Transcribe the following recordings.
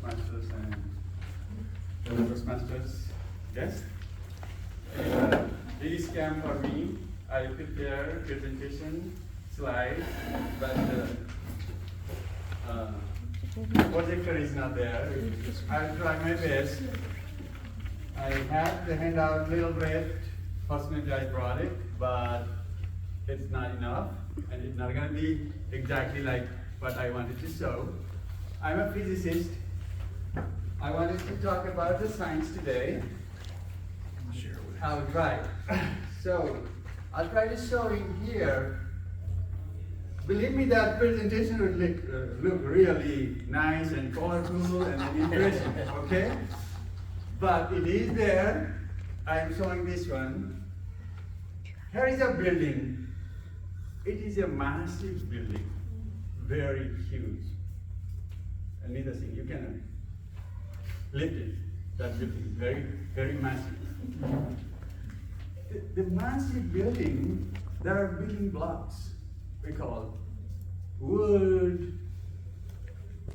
toastmasters and toastmasters guests. It is scam for me. I prepare presentation slides, but projector is not there. I'll try my best. I have to hand out a little bit. Fortunately, I brought it, but it's not enough, and it's not going to be exactly like what I wanted to show. I'm a physicist. I wanted to talk about the science today. I'll try. So, I'll try to show you here. Believe me, that presentation would look really nice and colorful and interesting, okay? But it is there. I'm showing this one. Here is a building. It is a massive building, very huge. And neither thing, you can lift it. That building, very, very massive. The massive building, there are building blocks. We call wood.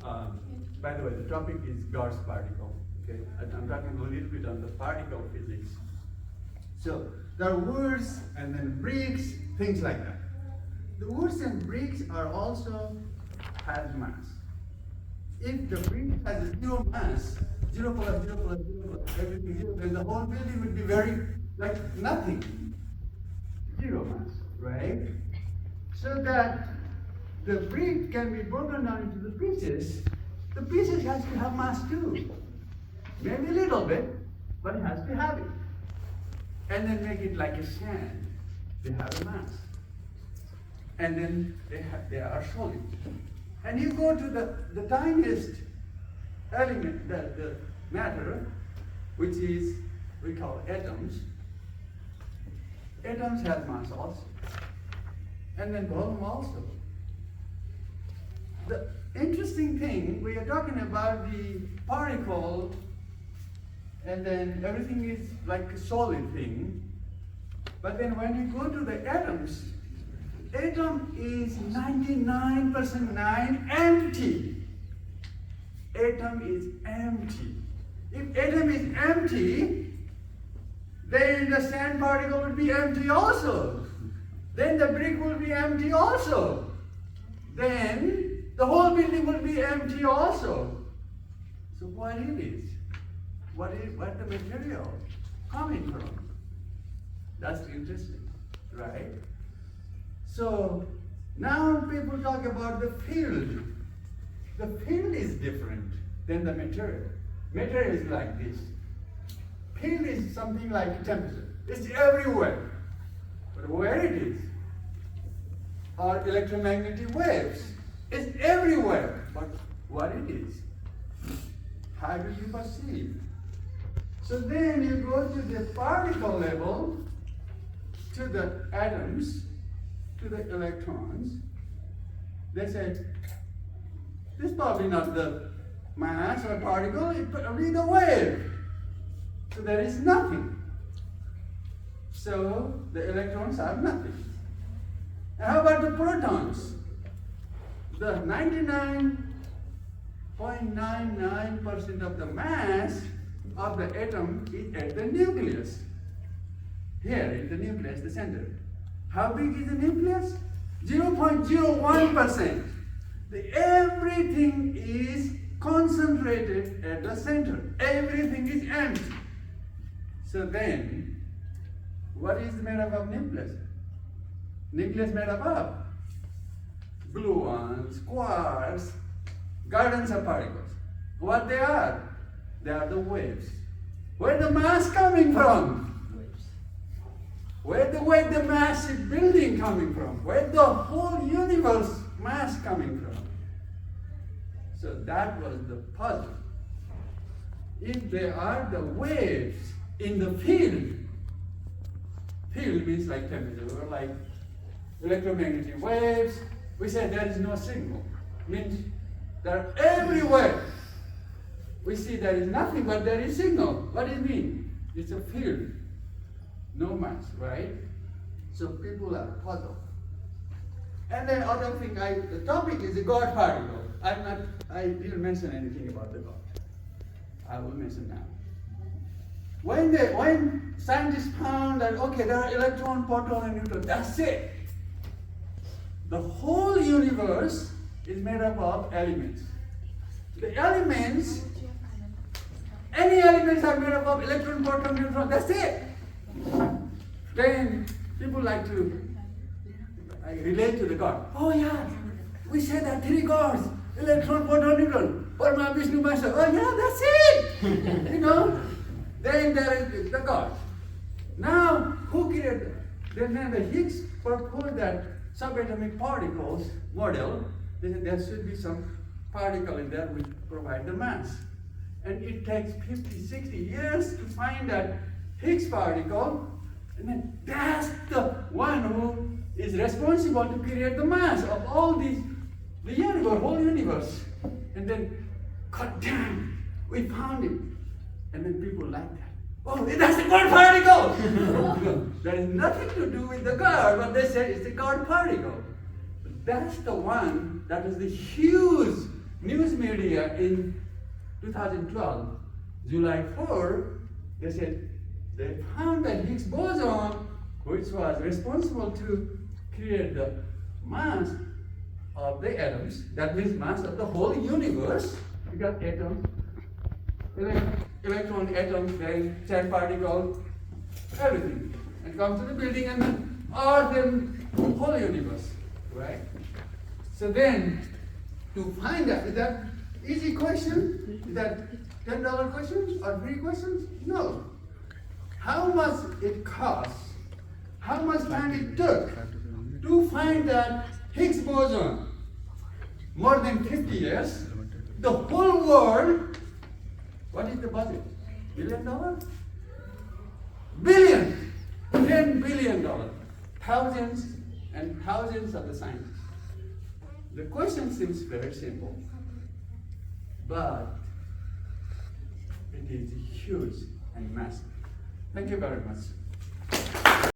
By the way, the topic is God's particle. Okay, I'm talking a little bit on the particle physics. So there are woods and then bricks, things like that. The woods and bricks are also has mass. If the brick has a zero mass, 0 plus 0 plus 0 plus everything 0, then the whole building would be very like nothing. Zero mass, right? So that the brick can be broken down into the pieces has to have mass too. Maybe a little bit, but it has to have it. And then make it like a sand. They have a mass. And then they are solid. And you go to the tiniest element, the matter, which is, we call atoms. Atoms have mass also. And then volume also. The interesting thing, we are talking about the particle, and then everything is like a solid thing. But then when you go to the atoms, atom is 99% empty. Atom is empty. If atom is empty, then the sand particle will be empty also. Then the brick will be empty also. Then the whole building will be empty also. So what it is? What the material coming from? That's interesting, right? So now people talk about the field. The field is different than the material. Material is like this. Field is something like temperature. It's everywhere. But where it is? Or electromagnetic waves. It's everywhere. But what it is? How do you perceive? So then you go to the particle level, to the atoms, to the electrons. They say, this is probably not the mass or particle, it's probably the wave. So there is nothing. So the electrons have nothing. And how about the protons? The 99.99% of the mass of the atom is at the nucleus. Here in the nucleus, the center. How big is the nucleus? 0.01%. Everything is concentrated at the center. Everything is empty. So then, what is made up of nucleus? Nucleus made up of gluons, quarks, gardens of particles. What they are? They are the waves. Where the mass coming from? Where the massive building coming from? Where the whole universe mass coming from? So that was the puzzle. If there are the waves in the field means like temperature, or like electromagnetic waves, we say there is no signal. Means they're everywhere. We see there is nothing, but there is signal. What does it mean? It's a field. No mass, right? So people are puzzled. And then other thing, the topic is the God particle. I didn't mention anything about the God. I will mention now. When scientists found that, okay, there are electron, proton, and neutron, that's it. The whole universe is made up of elements. The elements, any elements are made up of electron, proton, neutron, that's it. Then people like to relate to the God. Oh yeah, we said that 3 gods, electron, proton, neutron, Parma, Vishnu, Master. Oh yeah, that's it. You know, then there is the God. Now, who created? Then the Higgs proposed that subatomic particles model. They said there should be some particle in there which provide the mass. And it takes 50, 60 years to find that Higgs particle, and then that's the one who is responsible to create the mass of all these, the universe, whole universe. And then, God damn, we found it. And then people like that. Oh, that's the God particle! There is nothing to do with the God, but they say it's the God particle. But that's the one that was the huge news media in 2012. July 4, they said they found the Higgs boson, which was responsible to create the mass of the atoms, that means mass of the whole universe. You got atoms, electron, atoms, then charged particle, everything. And comes to the building and then Earth and the whole universe, right? So then, to find out, is that easy question? Is that $10 questions or free questions? No. How much it costs, how much time it took to find that Higgs boson? More than 50 years. The whole world, what is the budget? $1 billion? Billion! $10 billion. Thousands and thousands of the scientists. The question seems very simple, but it is huge and massive. Thank you very much.